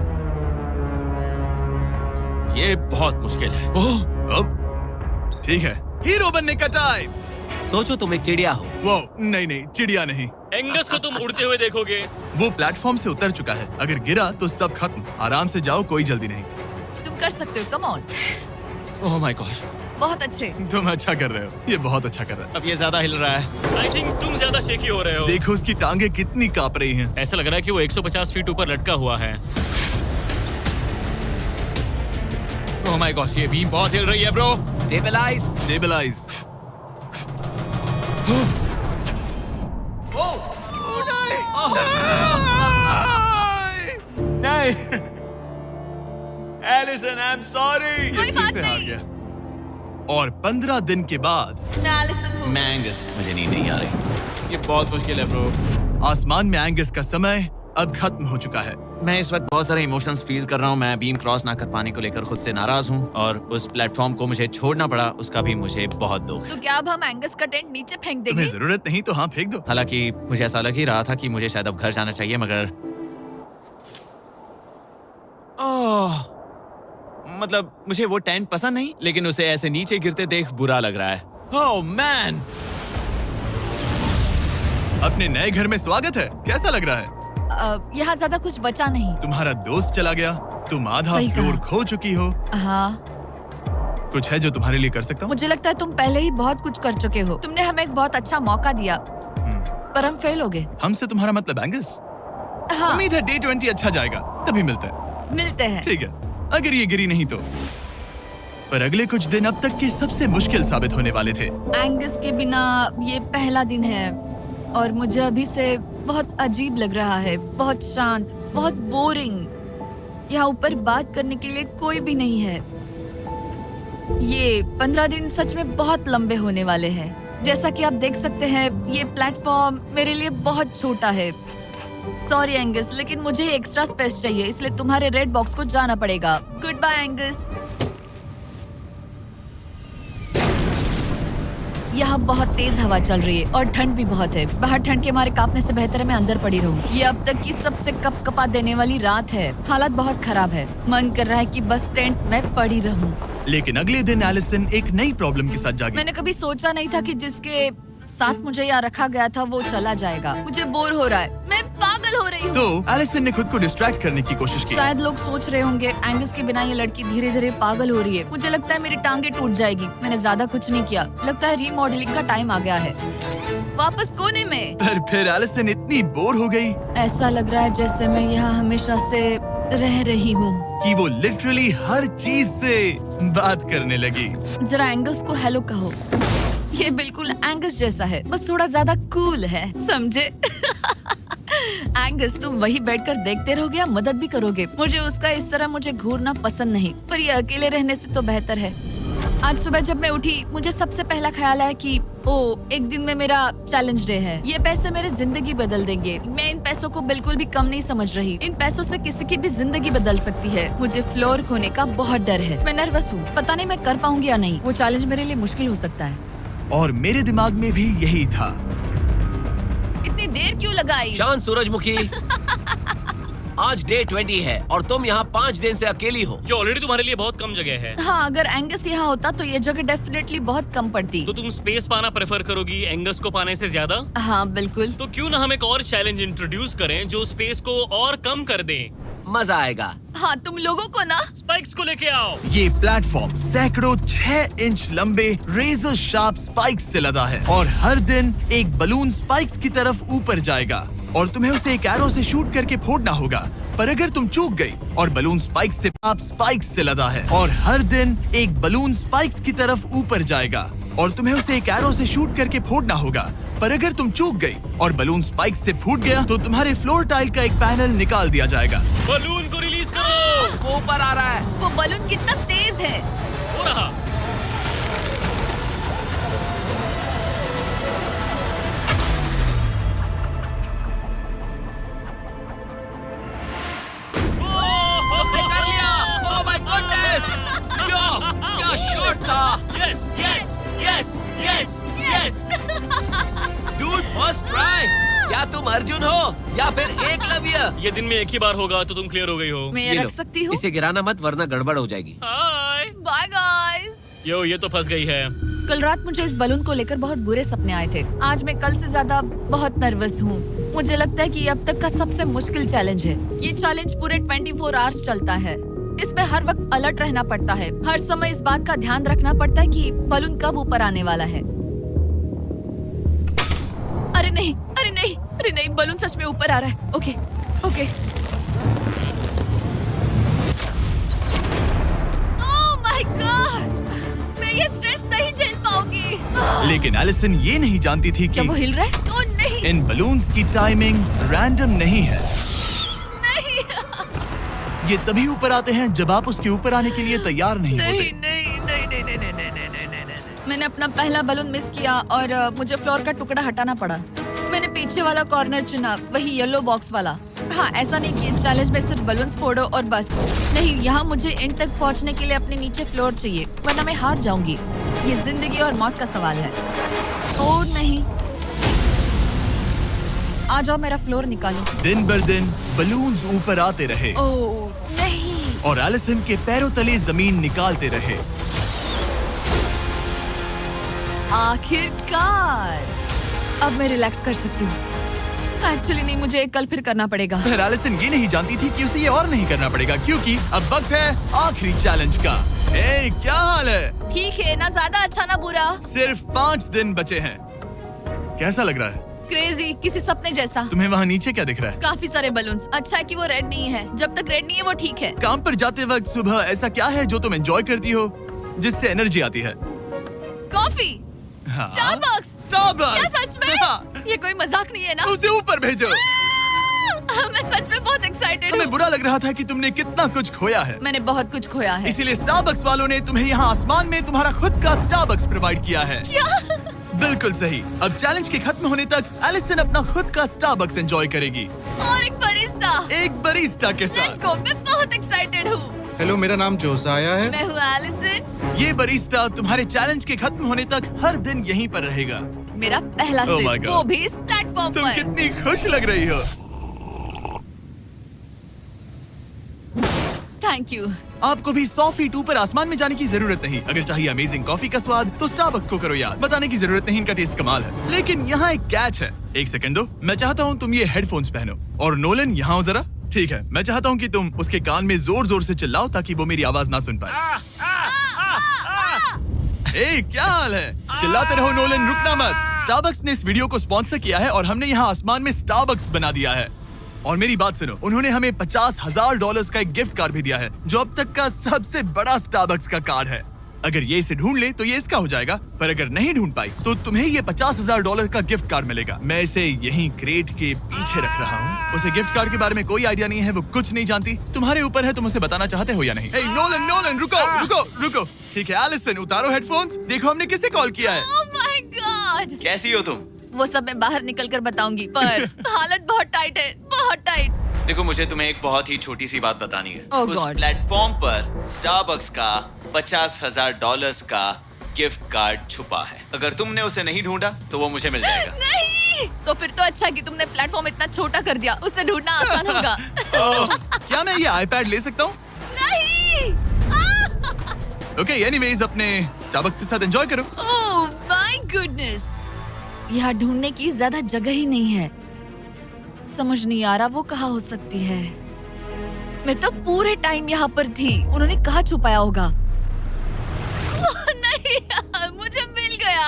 ये बहुत मुश्किल है। अब ठीक है, हीरो बनने का टाइम। सोचो तुम एक चिड़िया हो। वो नहीं, चिड़िया नहीं। एंगस को तुम उड़ते हुए देखोगे। वो प्लेटफॉर्म से उतर चुका है। अगर गिरा तो सब खत्म। आराम से जाओ, कोई जल्दी नहीं। तुम कर सकते हो, come on. Oh my gosh, बहुत अच्छे। तुम अच्छा कर रहे हो, ये बहुत अच्छा कर रहा है। अब ये ज्यादा हिल रहा है। आई थिंक तुम ज्यादा शेकी हो रहे हो। देखो उसकी टांगे कितनी कांप रही हैं। ऐसा लग रहा है कि वो 150 फीट ऊपर लटका हुआ है। ओह माय गॉश, ये बीम बहुत हिल रही है ब्रो। स्टेबलाइज। स्टेबलाइज। नहीं एलिसन, आई एम सॉरी। कोई बात से हार नहीं। गया। और 15 दिन के बाद मैं एलिसन हूँ। मैं एंगस, मुझे नींद नहीं आ रही। ये बहुत मुश्किल है ब्रो। आसमान में एंगस का समय अब खत्म हो चुका है। मैं इस वक्त बहुत सारे इमोशंस फील कर रहा हूँ। मैं बीम क्रॉस ना कर पाने को लेकर खुद से नाराज हूँ और उस प्लेटफॉर्म को मुझे छोड़ना पड़ा, उसका भी मुझे बहुत दुख है। तो क्या अब हम एंगस का टेंट नीचे फेंक देंगे? तुम्हें जरूरत नहीं तो हाँ फेंक दो। हालांकि मुझे ऐसा लग ही रहा था कि मुझे शायद अब घर जाना चाहिए, मगर मतलब मुझे वो टेंट पसंद नहीं, लेकिन उसे ऐसे नीचे गिरते देख बुरा लग रहा है। Oh man! अपने नए घर में स्वागत है। कैसा लग रहा है? यहाँ ज्यादा कुछ बचा नहीं। तुम्हारा दोस्त चला गया, तुम आधा सही कहा। फ्लोर खो चुकी हो। हाँ, कुछ है जो तुम्हारे लिए कर सकता हूँ? मुझे लगता है तुम पहले ही बहुत कुछ कर चुके हो। तुमने हमें एक बहुत अच्छा मौका दिया, पर हम फेल हो गए। हमसे तुम्हारा मतलब एंगस? हाँ, उम्मीद है डे 20 अच्छा जाएगा, तभी मिलते हैं। मिलते हैं। ठीक है, अगर ये गिरी नहीं तो। पर अगले कुछ दिन अब तक के सबसे मुश्किल साबित होने वाले थे। एंगस के बिना ये पहला दिन है और मुझे अभी से बहुत अजीब लग रहा है, बहुत शांत, बहुत बोरिंग। यहाँ ऊपर बात करने के लिए कोई भी नहीं है। ये 15 दिन सच में बहुत लंबे होने वाले हैं। जैसा कि आप देख सकते हैं, ये प्लेटफॉर्म मेरे लिए बहुत छोटा है। सॉरी एंगस, लेकिन मुझे एक्स्ट्रा स्पेस चाहिए, इसलिए तुम्हारे रेड बॉक्स को जाना पड़ेगा। Goodbye Angus. यहाँ बहुत तेज हवा चल रही है और ठंड भी बहुत है। बाहर ठंड के मारे कांपने से बेहतर है मैं अंदर पड़ी रहूं। ये अब तक की सबसे कपकपा देने वाली रात है। हालात बहुत खराब है। मन कर रहा है कि बस टेंट में पड़ी रहूं। लेकिन अगले दिन एलिसन एक नई प्रॉब्लम के साथ जागी। मैंने कभी सोचा नहीं था कि जिसके साथ मुझे यहाँ रखा गया था वो चला जाएगा। मुझे बोर हो रहा है, मैं पागल हो रही हूँ। तो एलिसन ने खुद को डिस्ट्रैक्ट करने की कोशिश की। शायद लोग सोच रहे होंगे एंगस के बिना ये लड़की धीरे धीरे पागल हो रही है। मुझे लगता है मेरी टांगे टूट जाएगी। मैंने ज्यादा कुछ नहीं किया। लगता है रीमॉडलिंग का टाइम आ गया है। वापस कोने में। पर फिर एलिसन इतनी बोर हो गई ऐसा लग रहा है जैसे मैं यहाँ हमेशा से रह रही हूँ। कि वो लिटरली हर चीज से बात करने लगी। जरा एंगस को हेलो कहो। ये बिल्कुल एंगस जैसा है, बस थोड़ा ज्यादा कूल है, समझे? एंगस, तुम वही बैठकर देखते रहोगे या मदद भी करोगे? मुझे उसका इस तरह मुझे घूरना पसंद नहीं, पर ये अकेले रहने से तो बेहतर है। आज सुबह जब मैं उठी, मुझे सबसे पहला ख्याल आया कि एक दिन में मेरा चैलेंज डे है। ये पैसे मेरी जिंदगी बदल देंगे। मैं इन पैसों को बिल्कुल भी कम नहीं समझ रही। इन पैसों से किसी की भी जिंदगी बदल सकती है। मुझे फ्लोर खोने का बहुत डर है। मैं नर्वस हूँ, पता नहीं मैं कर पाऊंगी या नहीं। वो चैलेंज मेरे लिए मुश्किल हो सकता है। और मेरे दिमाग में भी यही था। इतनी देर क्यों लगाई? शांत सूरजमुखी। आज डे 20 है और तुम यहाँ 5 दिन से अकेली हो। ये ऑलरेडी तुम्हारे लिए बहुत कम जगह है। हाँ, अगर एंगस यहाँ होता तो ये जगह डेफिनेटली बहुत कम पड़ती। तो तुम स्पेस पाना प्रेफर करोगी एंगस को पाने से ज्यादा? हाँ बिल्कुल। तो क्यों ना हम एक और चैलेंज इंट्रोड्यूस करें जो स्पेस को और कम कर दे। मजा आएगा। हाँ, तुम लोगों को ना स्पाइक्स को लेके आओ। ये प्लेटफॉर्म सैकड़ों 6 इंच लंबे रेजर शार्प स्पाइक्स से लदा है और हर दिन एक बलून स्पाइक्स की तरफ ऊपर जाएगा और तुम्हें उसे एक एरो से शूट करके फोड़ना होगा। पर अगर तुम चूक गई और बलून स्पाइक्स से लदा है और हर दिन एक बलून स्पाइक्स की तरफ ऊपर जाएगा और तुम्हें उसे एक एरो से शूट करके फोड़ना होगा। पर अगर तुम चूक गई और बलून स्पाइक्स से फूट गया तो तुम्हारे फ्लोर टाइल का एक पैनल निकाल दिया जाएगा। बलून को रिलीज करो। वो ऊपर आ रहा है। वो बलून कितना तेज है। हो रहा। उसने कर लिया। Oh my goodness. क्या शॉट था। Yes yes yes yes yes. Dude, first try. क्या तुम अर्जुन हो या फिर एकलव्य? ये दिन में एक ही बार होगा तो तुम क्लियर हो गई हो। मैं ये ये लो। रख सकती हूँ? इसे गिराना मत वरना गड़बड़ हो जाएगी। हाय। Bye guys. यो, ये तो फंस गई है। कल रात मुझे इस बलून को लेकर बहुत बुरे सपने आए थे। आज मैं कल से ज्यादा बहुत नर्वस हूँ। मुझे लगता है कि ये अब तक का सबसे मुश्किल चैलेंज है। ये चैलेंज पूरे 24 आवर्स चलता है। इसमें हर वक्त अलर्ट रहना पड़ता है। हर समय इस बात का ध्यान रखना पड़ता है कि बलून कब ऊपर आने वाला है। अरे नहीं, अरे नहीं, अरे नहीं, बलून सच में ऊपर आ रहा है। Okay, okay. Oh my God, मैं ये स्ट्रेस नहीं झेल पाऊंगी। लेकिन एलिसन ये नहीं जानती थी क्या वो कि हिल रहा है? ओ नहीं, इन बलून्स की टाइमिंग रैंडम नहीं है। नहीं, ये तभी ऊपर आते हैं जब आप उसके ऊपर आने के लिए तैयार नहीं नहीं, होते। नहीं, नहीं, नहीं, नहीं, नहीं, नहीं, नहीं, नहीं, नहीं, नहीं। मैंने अपना पहला बलून मिस किया और मुझे फ्लोर का टुकड़ा हटाना पड़ा। मैंने पीछे वाला कॉर्नर चुना, वही येलो बॉक्स वाला। हाँ, ऐसा नहीं कि इस चैलेंज में सिर्फ बलून्स फोड़ो और बस। नहीं, यहाँ मुझे एंड तक पहुँचने के लिए अपने नीचे फ्लोर चाहिए, वरना मैं हार जाऊंगी। ये जिंदगी और मौत का सवाल है। ओ नहीं, आ जाओ, मेरा फ्लोर निकालो। दिन बर दिन बलून्स ऊपर आते रहे ओ नहीं, और एलिसन के पैरों तले जमीन निकालते रहे। आखिरकार अब मैं रिलैक्स कर सकती हूँ। एक्चुअली नहीं, मुझे कल फिर करना पड़ेगा। पर एलिसन ये नहीं जानती थी कि उसे ये और नहीं करना पड़ेगा, क्योंकि अब वक्त है आखिरी चैलेंज का। ए, क्या हाल है? ठीक है, ना ज्यादा अच्छा ना बुरा। सिर्फ 5 दिन बचे हैं। कैसा लग रहा है? क्रेजी, किसी सपने जैसा। तुम्हें वहाँ नीचे क्या दिख रहा है? काफी सारे बलून्स। अच्छा है कि वो रेड नहीं है। जब तक रेड नहीं है वो ठीक है। काम पर जाते वक्त सुबह ऐसा क्या है जो तुम एंजॉय करती हो, जिससे एनर्जी आती है? कॉफी। हाँ? स्टारबक्स। स्टारबक्स। क्या सच में? हाँ। ये कोई मजाक नहीं है ना? उसे ऊपर भेजो। मैं सच में बहुत एक्साइटेड हमें हूँ। बुरा लग रहा था कि तुमने कितना कुछ खोया है, मैंने बहुत कुछ खोया है। इसीलिए स्टारबक्स वालों ने तुम्हें यहाँ आसमान में तुम्हारा खुद का स्टारबक्स प्रोवाइड किया है। क्या? बिल्कुल सही। अब चैलेंज के खत्म होने तक एलिसन अपना खुद का स्टारबक्स एंजॉय करेगी, और एक बरिस्ता। एक बरिस्टा के लेट्स साथ। गो, मैं बहुत एक्साइटेड हूँ। हेलो, मेरा नाम जोसाया है। मैं हूँ एलिसन। ये बरिस्टा तुम्हारे चैलेंज के खत्म होने तक हर दिन यहीं पर रहेगा। मेरा पहला Oh my सिप, God. वो भी इस प्लेटफॉर्म तुम पर। कितनी खुश लग रही हो। Thank you. आपको भी 100 फीट ऊपर आसमान में जाने की जरूरत नहीं। अगर चाहिए अमेजिंग कॉफी का स्वाद तो स्टारबक्स को करो याद। बताने की जरूरत नहीं, इनका टेस्ट कमाल है। लेकिन यहाँ एक कैच है। एक सेकंड दो, मैं चाहता हूँ तुम ये हेडफोन्स पहनो। और नोलन, यहाँ आओ जरा। ठीक है, मैं चाहता हूँ कि तुम उसके कान में जोर जोर से चिल्लाओ ताकि वो मेरी आवाज ना सुन पाए। ए, क्या हाल है? चिल्लाते रहो नोलन, रुकना मत। स्टारबक्स ने इस वीडियो को स्पॉन्सर किया है और हमने यहाँ आसमान में स्टारबक्स बना दिया है। और मेरी बात सुनो, उन्होंने हमें $50,000 का एक गिफ्ट कार्ड भी दिया है, जो अब तक का सबसे बड़ा स्टारबक्स का कार्ड है। अगर ये इसे ढूंढ ले तो ये इसका हो जाएगा, पर अगर नहीं ढूंढ पाई तो तुम्हें ये $50,000 का गिफ्ट कार्ड मिलेगा। मैं इसे यहीं क्रेट के पीछे रख रहा हूँ। उसे गिफ्ट कार्ड के बारे में कोई आइडिया नहीं है, वो कुछ नहीं जानती। तुम्हारे ऊपर है, तुम उसे बताना चाहते हो या नहीं। ए, नोलन, नोलन, रुको, रुको, रुको। ठीक है एलिसन, उतारो हेडफोन्स। देखो हमने किसे कॉल किया है। Oh my God. कैसी हो तुम? वो सब मैं बाहर निकल कर बताऊंगी, पर हालत बहुत टाइट है, बहुत टाइट। देखो, मुझे तुम्हें एक बहुत ही छोटी सी बात बतानी है। Oh उस God. प्लेटफॉर्म पर स्टारबक्स का $50,000 का गिफ्ट कार्ड छुपा है। अगर तुमने उसे नहीं ढूंढा तो वो मुझे मिल जाएगा। नहीं, तो फिर तो अच्छा कि तुमने प्लेटफॉर्म इतना छोटा कर दिया, उससे ढूंढना आसान होगा। क्या मैं ये आईपैड ले सकता हूँ? नहीं। ओके, एनीवेज अपने स्टारबक्स के साथ एंजॉय करो। ओह माय गुडनेस, यहाँ ढूंढने की ज्यादा जगह ही नहीं है। समझ नहीं आ रहा वो कहाँ हो सकती है। मैं तो पूरे टाइम यहाँ पर थी, उन्होंने कहाँ छुपाया होगा। ओह, नहीं, मुझे मिल गया।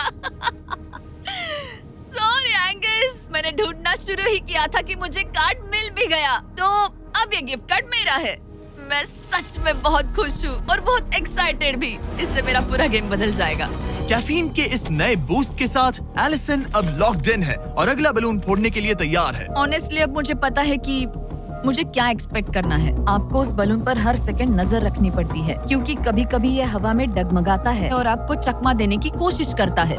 सॉरी एंगस, मैंने ढूंढना शुरू ही किया था कि मुझे कार्ड मिल भी गया, तो अब ये गिफ्ट कार्ड मेरा है। मैं सच में बहुत खुश हूँ और बहुत एक्साइटेड भी। इससे मेरा पूरा गेम बदल जाएगा। कैफीन के इस नए बूस्ट के साथ एलिसन अब लॉक्ड इन है और अगला बलून फोड़ने के लिए तैयार है। ऑनेस्टली अब मुझे पता है कि मुझे क्या एक्सपेक्ट करना है। आपको उस बलून पर हर सेकंड नजर रखनी पड़ती है, क्योंकि कभी-कभी यह हवा में डगमगाता है और आपको चकमा देने की कोशिश करता है।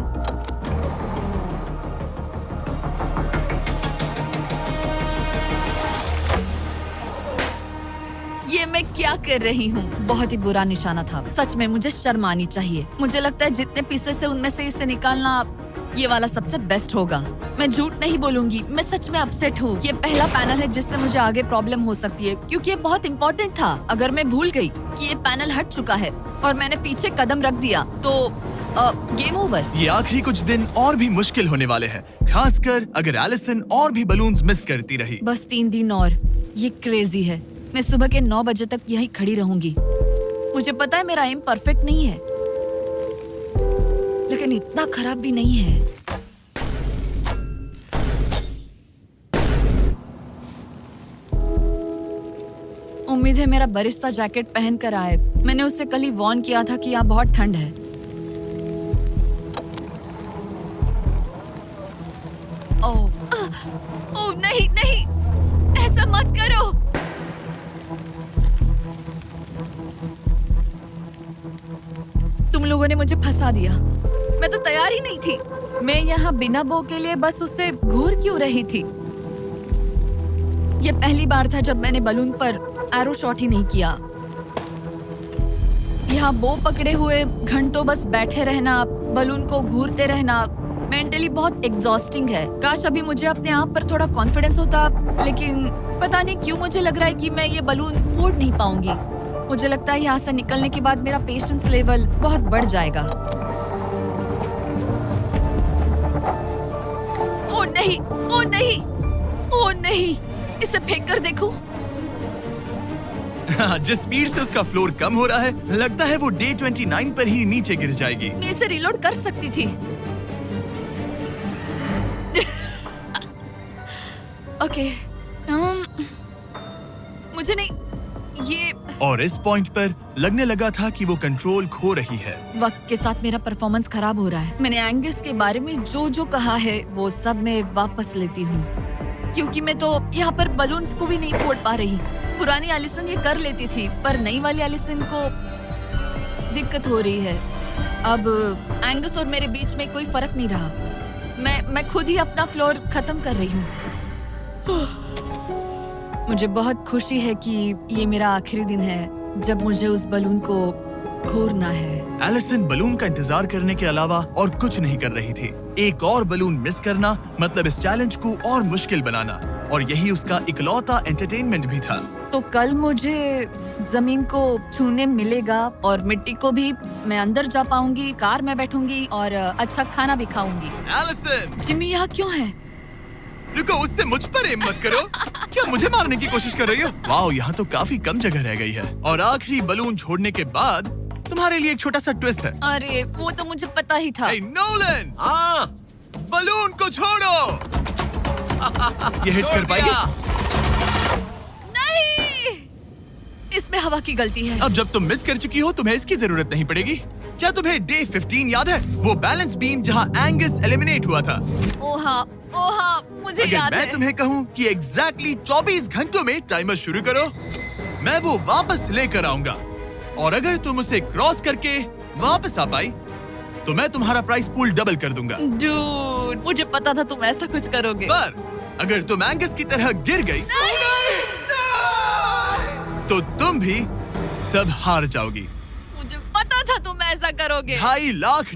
ये मैं क्या कर रही हूँ? बहुत ही बुरा निशाना था। सच में मुझे शर्म आनी चाहिए। मुझे लगता है जितने पीसेस है उनमें से इसे निकालना ये वाला सबसे बेस्ट होगा। मैं झूठ नहीं बोलूंगी, मैं सच में अपसेट हूँ। ये पहला पैनल है जिससे मुझे आगे प्रॉब्लम हो सकती है, क्योंकि ये बहुत इम्पोर्टेंट था। अगर मैं भूल गई कि ये पैनल हट चुका है और मैंने पीछे कदम रख दिया तो गेम ओवर। ये आखिरी कुछ दिन और भी मुश्किल होने वाले हैं, खासकर अगर एलिसन और भी बलून्स मिस करती रही। बस 3 दिन और। ये क्रेजी है। मैं सुबह के 9 बजे तक यहीं खड़ी रहूंगी। मुझे पता है मेरा एम परफेक्ट नहीं है, लेकिन इतना खराब भी नहीं है। उम्मीद है मेरा बरिस्ता जैकेट पहन कर आए। मैंने उससे कल ही वार्न किया था कि यहाँ बहुत ठंड है। मत करो। तुम लोगों ने मुझे फंसा दिया। मैं तो तैयार ही नहीं थी। मैं यहाँ बिना बो के लिए बस उससे घूर क्यों रही थी? ये पहली बार था जब मैंने बलून पर एरो शॉट ही नहीं किया। यहाँ बो पकड़े हुए घंटों बस बैठे रहना, बलून को घूरते रहना मेंटली बहुत एग्जॉस्टिंग है। काश अभी मुझे अपने आप पर थोड़ा कॉन्फिडेंस होता, लेकिन पता नहीं क्यों मुझे लग रहा है कि मैं ये बलून फोड़ नहीं पाऊंगी। मुझे लगता है यहाँ से निकलने के बाद मेरा पेशेंस लेवल बहुत बढ़ जाएगा। ओ नहीं, ओ नहीं, ओ नहीं, इसे फेंक कर देखो। जिस स्पीड से उसका फ्लोर कम हो रहा है, लगता है वो डे 29 पर ही नीचे गिर जाएगी। मैं इसे रिलोड कर सकती थी। ओके, मुझे नहीं ये। और इस पॉइंट पर लगने लगा था कि वो कंट्रोल खो रही है। वक्त के साथ मेरा परफॉर्मेंस खराब हो रहा है। मैंने एंगस के बारे में जो जो कहा है वो सब मैं वापस लेती हूँ, क्योंकि मैं तो यहाँ पर बलून्स को भी नहीं फोड़ पा रही। पुरानी एलिसन ये कर लेती थी, पर नई वाली एलिसन को दिक्कत हो रही है। अब एंगस और मेरे बीच में कोई फर्क नहीं रहा। मैं खुद ही अपना फ्लोर खत्म कर रही हूँ। मुझे बहुत खुशी है कि ये मेरा आखिरी दिन है जब मुझे उस बलून को घूरना है। एलिसन बलून का इंतजार करने के अलावा और कुछ नहीं कर रही थी। एक और बलून मिस करना मतलब इस चैलेंज को और मुश्किल बनाना, और यही उसका इकलौता एंटरटेनमेंट भी था। तो कल मुझे जमीन को छूने मिलेगा और मिट्टी को भी। मैं अंदर जा पाऊंगी, कार में बैठूंगी और अच्छा खाना भी खाऊंगी। एलिसन, जिमी यहाँ क्यों है? रुको, उससे मुझ पर एम मत करो। क्या मुझे मारने की कोशिश कर रही हो? वाओ, यहाँ तो काफी कम जगह रह गई है। और आखिरी बलून छोड़ने के बाद तुम्हारे लिए एक छोटा सा ट्विस्ट है। अरे वो तो मुझे पता ही था। हे नोलन, हाँ, बलून को छोड़ो। ये हिट कर पाएगी? नहीं, इसमें हवा की गलती है। अब जब तुम मिस कर चुकी हो, तुम्हें इसकी जरूरत नहीं पड़ेगी। क्या तुम्हें डे 15 याद है? वो बैलेंस बीम जहाँ एंगस एलिमिनेट हुआ था। ओह हाँ, मुझे अगर याद मैं है। तुम्हें कहूँ कि एग्जैक्टली 24 घंटों में टाइमर शुरू करो, मैं वो वापस लेकर आऊंगा। और अगर तुम उसे क्रॉस करके वापस आ पाई, तो मैं तुम्हारा प्राइस पूल डबल कर दूंगा। डूड, मुझे पता था तुम ऐसा कुछ करोगे। पर अगर तुम एंगस की तरह गिर गई, तो तुम भी सब हार जाओगी। मुझे पता था तुम ऐसा करोगे। $2.5 लाख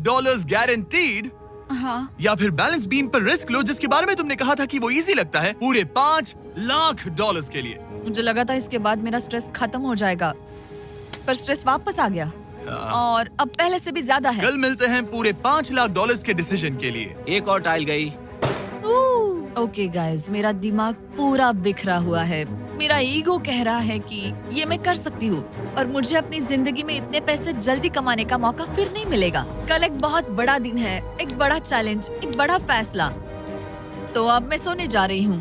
गारंटीड। हाँ, या फिर बैलेंस बीम पर रिस्क लो, जिसके बारे में तुमने कहा था कि वो इजी लगता है, पूरे $5 लाख के लिए। मुझे लगा था इसके बाद मेरा स्ट्रेस खत्म हो जाएगा, पर स्ट्रेस वापस आ गया और अब पहले से भी ज्यादा है। कल मिलते हैं पूरे $5 लाख के डिसीजन के लिए। एक और टाइल गई। ओके गाइस, मेरा दिमाग पूरा बिखरा हुआ है। मेरा ईगो कह रहा है कि ये मैं कर सकती हूँ और मुझे अपनी जिंदगी में इतने पैसे जल्दी कमाने का मौका फिर नहीं मिलेगा। कल एक बहुत बड़ा दिन है, एक बड़ा चैलेंज, एक बड़ा फैसला। तो अब मैं सोने जा रही हूँ।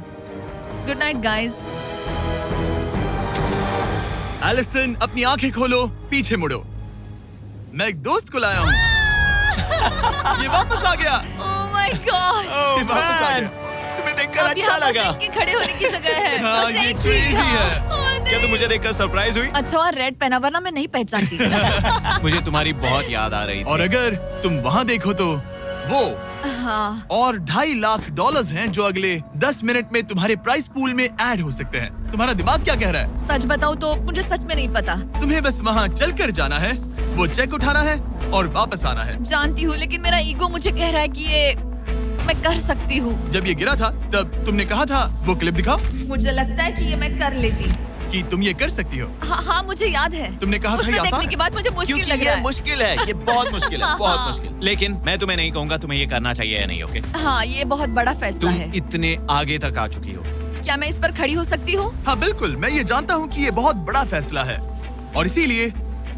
Good night guys. एलिसन, अपनी आंखें खोलो, पीछे मुड़ो। मैं एक दोस्त को लाया हूँ। ये वापस आ गया। ओह माय गॉश। ये वापस आ गया। तुम्हें देखकर अब अच्छा यहाँ बस लगा। एक के खड़े होने की जगह है। हाँ, बस ये एक ही crazy था। है। ओह, क्या नहीं। तुम मुझे देखकर सरप्राइज हुई? अच्छा और रेड पहना, वरना मैं नहीं पहचानती। मुझे तुम्हारी बहुत याद आ रही थी। और अगर तुम वहाँ देखो तो वो हाँ, और $2.5 लाख हैं जो अगले 10 मिनट में तुम्हारे प्राइस पूल में ऐड हो सकते हैं। तुम्हारा दिमाग क्या कह रहा है? सच बताऊँ तो मुझे सच में नहीं पता। तुम्हें बस वहाँ चलकर जाना है, वो चेक उठाना है और वापस आना है। जानती हूँ, लेकिन मेरा ईगो मुझे कह रहा है कि ये मैं कर सकती हूँ। जब ये गिरा था तब तुमने कहा था, वो क्लिप दिखाओ, मुझे लगता है कि ये मैं कर लेती। कि तुम ये कर सकती हो। हाँ, मुझे याद है। तुमने कहा था उसे ये आसान देखने है। के बाद मुझे मुश्किल क्योंकि लग ये रहा है। मुश्किल है, ये बहुत मुश्किल है, बहुत मुश्किल। लेकिन मैं तुम्हें नहीं कहूंगा तुम्हें ये करना चाहिए या नहीं, ओके? हाँ, ये बहुत बड़ा फैसला तुम है। इतने आगे तक आ चुकी हो। क्या मैं इस पर खड़ी हो सकती हूँ? हाँ बिल्कुल, मैं ये जानता हूँ कि ये बहुत बड़ा फैसला है और इसीलिए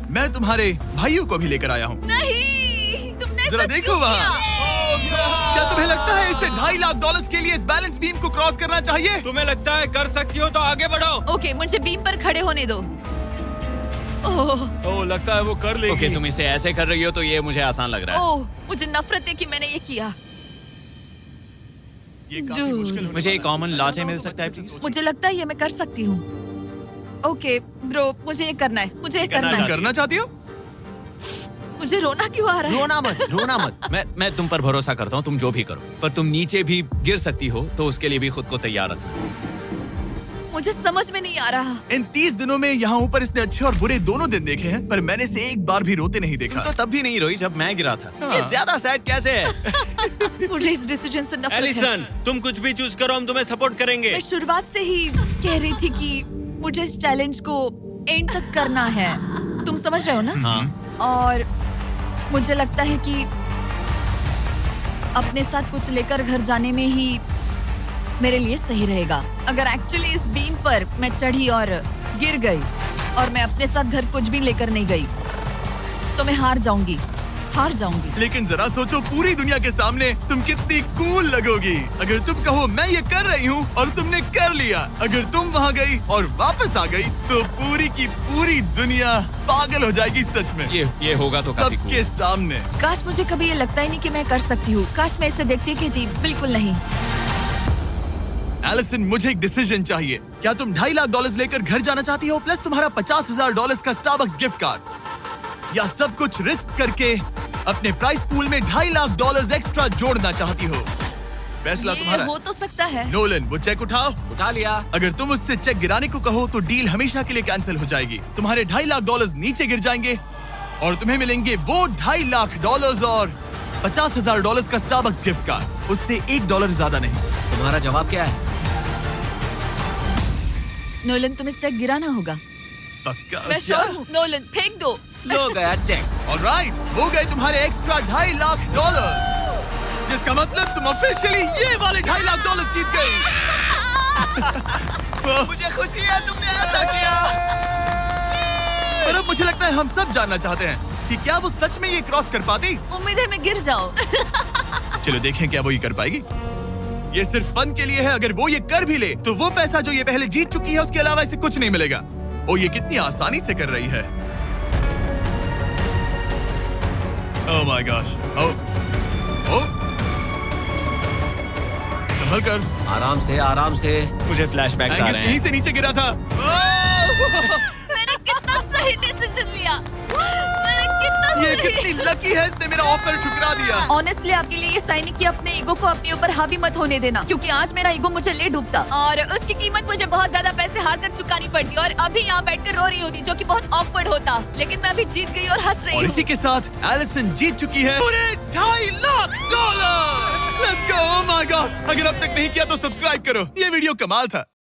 मैं तुम्हारे भाइयों को भी लेकर आया हूँ। नहीं, तुमने जरा ऐसा देखो क्यों वहाँ। किया? क्या तुम्हें लगता है इसे $2.5 लाख के लिए इस बैलेंस बीम को क्रॉस करना चाहिए? तुम्हें लगता है कर सकती हो तो आगे बढ़ो। ओके, मुझे बीम पर खड़े होने दो। ओह, ओह, लगता है वो कर लेगी। ओके, तुम इसे ऐसे कर रही हो तो ये मुझे आसान लग रहा है। ओह, मुझे नफरत है कि मैंने ये किया। ये काफी Dude. मुश्किल होने मुझे एक वाला है। कॉमन लॉटे मैं मिल चाहता हूँ सकता है तुम अच्छे से प्लीज? सोचो। मुझे लगता है ये मैं कर सकती हूँ। ओके ब्रो, मुझे ये करना है, मुझे ये करना करना है। तुम करना चाहती हो? मुझे रोना क्यों आ रहा है? रोना मत। मैं तुम पर भरोसा करता हूँ, तुम जो भी करो, पर तुम नीचे भी गिर सकती हो, तो उसके लिए भी खुद को तैयार रखना। मुझे समझ में नहीं आ रहा। इन 30 दिनों में यहाँ ऊपर इसने अच्छे और बुरे दोनों दिन देखे हैं, पर मैंने इसे एक बार भी रोते नहीं देखा। तो तब भी नहीं रोई जब मैं गिरा था। हाँ। ये ज्यादा सैड कैसे है? मुझे इस डिसीजन से नफरत है। एलिसन, तुम कुछ भी चूज करो, हम तुम्हें सपोर्ट करेंगे। मैं शुरुआत से ही कह रही थी कि मुझे इस चैलेंज को एंड तक करना है। तुम समझ रहे हो ना? हाँ। और मुझे लगता है कि अपने साथ कुछ लेकर घर जाने में ही मेरे लिए सही रहेगा। अगर एक्चुअली इस बीम पर मैं चढ़ी और गिर गई और मैं अपने साथ घर कुछ भी लेकर नहीं गई, तो मैं हार जाऊंगी। लेकिन जरा सोचो, पूरी दुनिया के सामने तुम कितनी कूल लगोगी अगर तुम कहो मैं ये कर रही हूँ और तुमने कर लिया। अगर तुम वहाँ गई और वापस आ गई तो पूरी की पूरी दुनिया पागल हो जाएगी सच में। ये होगा तो काफी सबके सामने। काश मुझे कभी ये लगता ही नहीं कि मैं कर सकती हूँ। काश मैं इसे देखती की थी। बिल्कुल नहीं। एलिसन, मुझे एक डिसीजन चाहिए। क्या तुम $2.5 लाख लेकर घर जाना चाहती हो प्लस तुम्हारा $50,000 का स्टारबक्स गिफ्ट कार्ड, या सब कुछ रिस्क करके अपने प्राइस पूल में $2.5 लाख एक्स्ट्रा जोड़ना चाहती हो? फैसला ये तुम्हारा हो तो सकता है। नोलन, वो चेक उठाओ। उठा लिया। अगर तुम उससे चेक गिराने को कहो तो डील हमेशा के लिए कैंसिल हो जाएगी। तुम्हारे $2.5 लाख नीचे गिर जाएंगे और तुम्हें मिलेंगे वो $2.5 लाख और $50,000 का स्टारबक्स गिफ्ट कार्ड। उससे $1 ज्यादा नहीं। तुम्हारा जवाब क्या है? नोलन, तुम्हें चेक गिराना होगा। पक्का? मैं श्योर हूँ। नोलन, फेंक दो। लो गया चेक। ऑलराइट, हो गए तुम्हारे एक्स्ट्रा $2.5 लाख, जिसका मतलब तुम ऑफिशियली ये वाले $2.5 लाख जीत गई। मुझे खुशी है तुमने ऐसा किया। पर अब मुझे लगता है हम सब जानना चाहते हैं कि क्या वो सच में ये क्रॉस कर पाती। उम्मीद है मैं गिर जाऊं। चलो देखें क्या वो ये कर पाएगी। ये सिर्फ फन के लिए है। अगर वो ये कर भी ले तो वो पैसा जो ये पहले जीत चुकी है उसके अलावा इसे कुछ नहीं मिलेगा। ओ, ये कितनी आसानी से कर रही है। ओह माय गॉश। ओ संभल कर। आराम से। मुझे फ्लैशबैक्स आ एंगस रहे यहीं हैं। से नीचे गिरा था। ओह! मैंने कितना सही डिसीजन लिया। मैंने कितना ये सही। कितनी लकी है, इसने मेरा ऑफर ठुकरा दिया। ऑनेस्टली आपके लिए ये साइन कि अपने ईगो को अपने ऊपर हावी मत होने देना, क्योंकि आज मेरा ईगो मुझे ले डूबता और उसकी कीमत मुझे बहुत ज्यादा पैसे हार कर चुकानी पड़ती और अभी यहाँ बैठकर रो रही होती, जो कि बहुत ऑकवर्ड होता। लेकिन मैं अभी जीत गई और हंस रही और हूँ। इसी के साथ एलिसन जीत चुकी है पूरे $2.5 lakh. Let's go. Oh my God, अगर अब तक नहीं किया तो सब्सक्राइब करो। ये वीडियो कमाल था।